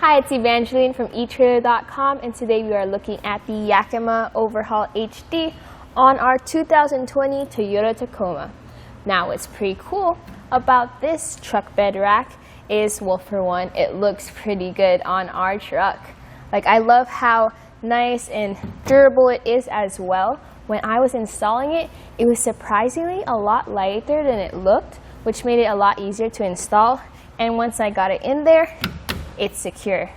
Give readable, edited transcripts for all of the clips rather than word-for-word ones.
Hi, it's Evangeline from etrailer.com, and today we are looking at the Yakima OverHaul HD on our 2020 Toyota Tacoma. Now, what's pretty cool about this truck bed rack is, well, for one, it looks pretty good on our truck. Like, I love how nice and durable it is as well. When I was installing it, it was surprisingly a lot lighter than it looked, which made it a lot easier to install. And once I got it in there, it's secure.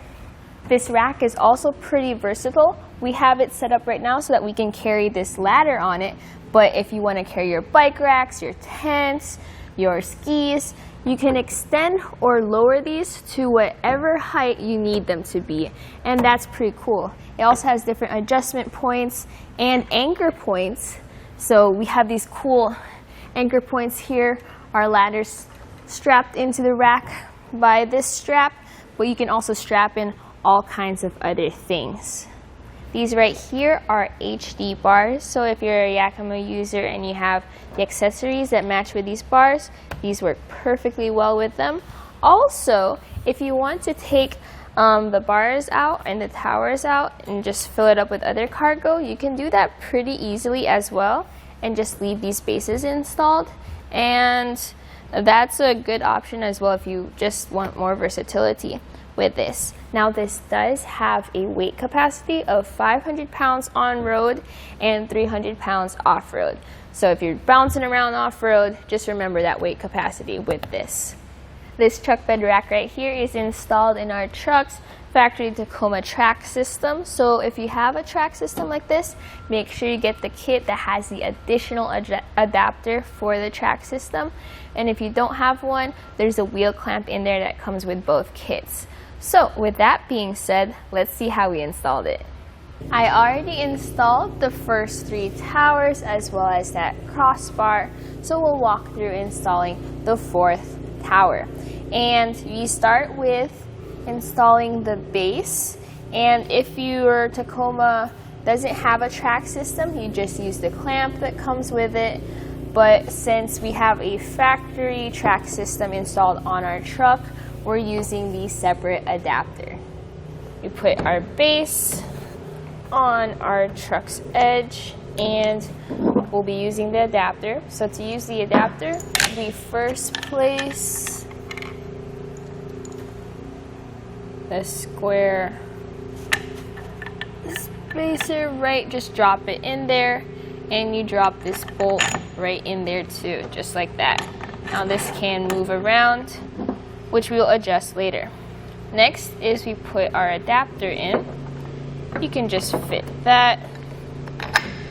This rack is also pretty versatile. We have it set up right now so that we can carry this ladder on it, but if you want to carry your bike racks, your tents, your skis, you can extend or lower these to whatever height you need them to be, and that's pretty cool. It also has different adjustment points and anchor points. So we have these cool anchor points here. Our ladder's strapped into the rack by this strap, but you can also strap in all kinds of other things. These right here are HD bars, so if you're a Yakima user and you have the accessories that match with these bars, these work perfectly well with them. Also, if you want to take the bars out and the towers out and just fill it up with other cargo, you can do that pretty easily as well and just leave these bases installed. And that's a good option as well if you just want more versatility with this. Now, this does have a weight capacity of 500 pounds on road and 300 pounds off road. So if you're bouncing around off road, just remember that weight capacity with this. This truck bed rack right here is installed in our truck's factory Tacoma track system. So if you have a track system like this, make sure you get the kit that has the additional adapter for the track system. And if you don't have one, there's a wheel clamp in there that comes with both kits. So with that being said, let's see how we installed it. I already installed the first 3 towers as well as that crossbar, so we'll walk through installing the 4th tower. And we start with installing the base, and if your Tacoma doesn't have a track system, you just use the clamp that comes with it. But since we have a factory track system installed on our truck, we're using the separate adapter. We put our base on our truck's edge and we'll be using the adapter. So to use the adapter, we first place the square spacer right, just drop it in there, and you drop this bolt right in there too, just like that. Now this can move around, which we'll adjust later. Next is we put our adapter in. You can just fit that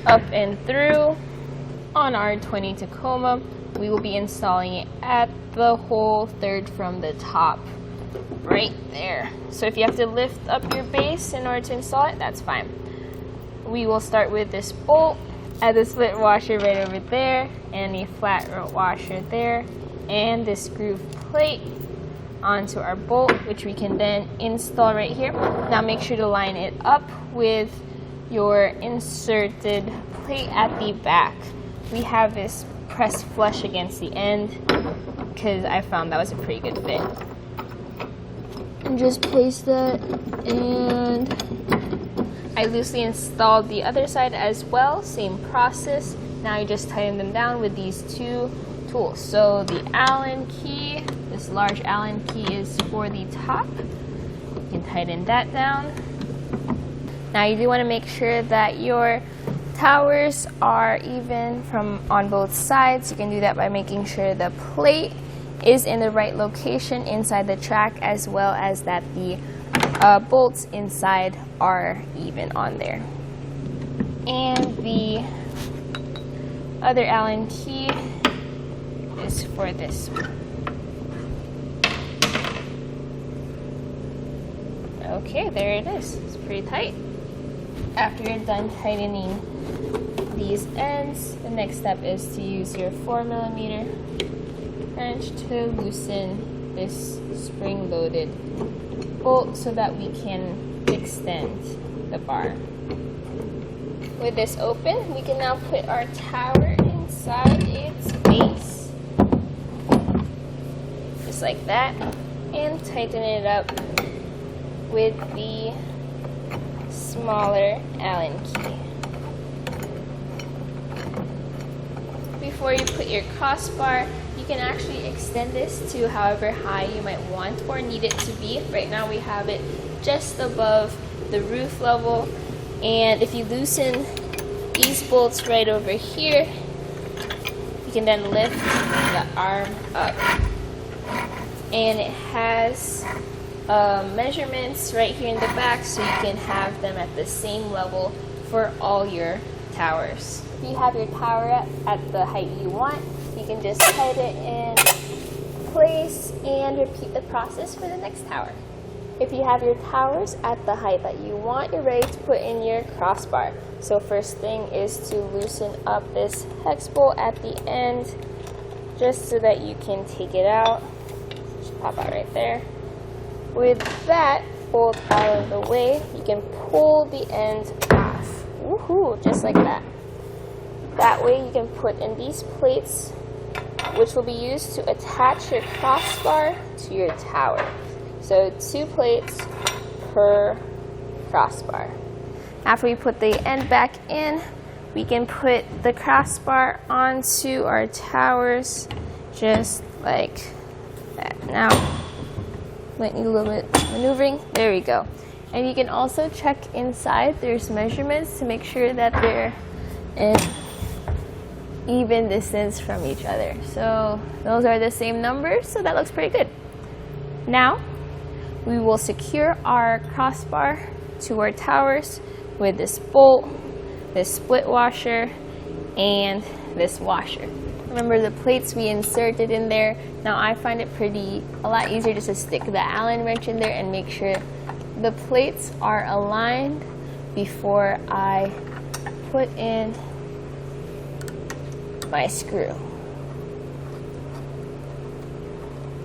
up and through. On our 20 Tacoma, we will be installing it at the hole 3rd from the top, right there. So if you have to lift up your base in order to install it, that's fine. We will start with this bolt, add the split washer right over there, and a flat washer there, and this groove plate onto our bolt, which we can then install right here. Now make sure to line it up with your inserted plate at the back. We have this pressed flush against the end because I found that was a pretty good fit. And just place that, and I loosely installed the other side as well, same process. Now you just tighten them down with these 2 tools. So the Allen key, this large Allen key is for the top. You can tighten that down. Now you do want to make sure that your towers are even from on both sides. You can do that by making sure the plate is in the right location inside the track, as well as that the bolts inside are even on there. And the other Allen key is for this one. Okay, there it is. It's pretty tight. After you're done tightening these ends, the next step is to use your 4mm wrench to loosen this spring-loaded bolt so that we can extend the bar. With this open, we can now put our tower inside its base, just like that, and tighten it up with the smaller Allen key. Before you put your crossbar, you can actually extend this to however high you might want or need it to be. Right now we have it just above the roof level, and if you loosen these bolts right over here, you can then lift the arm up. And it has measurements right here in the back, so you can have them at the same level for all your towers. If you have your tower at the height you want, you can just head it in place and repeat the process for the next tower. If you have your towers at the height that you want, you're ready to put in your crossbar. So first thing is to loosen up this hex bolt at the end, just so that you can take it out. Just pop out right there. With that bolt out of the way, you can pull the end off. Woohoo, just like that. That way you can put in these plates, which will be used to attach your crossbar to your tower. So 2 plates per crossbar. After we put the end back in, we can put the crossbar onto our towers just like that. Now, might need a little bit of maneuvering. There we go. And you can also check inside. There's measurements to make sure that they're in even distance from each other. So those are the same numbers, so that looks pretty good. Now, we will secure our crossbar to our towers with this bolt, this split washer, and this washer. Remember the plates we inserted in there. Now I find it a lot easier just to stick the Allen wrench in there and make sure the plates are aligned before I put in my screw.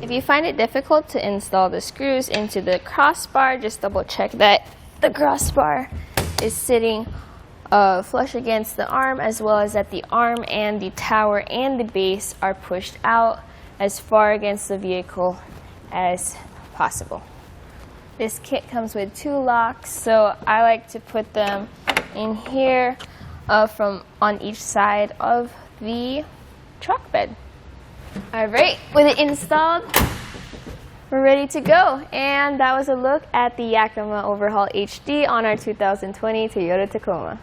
If you find it difficult to install the screws into the crossbar, just double check that the crossbar is sitting flush against the arm, as well as that the arm and the tower and the base are pushed out as far against the vehicle as possible. This kit comes with 2 locks, so I like to put them in here from on each side of the truck bed. Alright, with it installed, we're ready to go. And that was a look at the Yakima OverHaul HD on our 2020 Toyota Tacoma.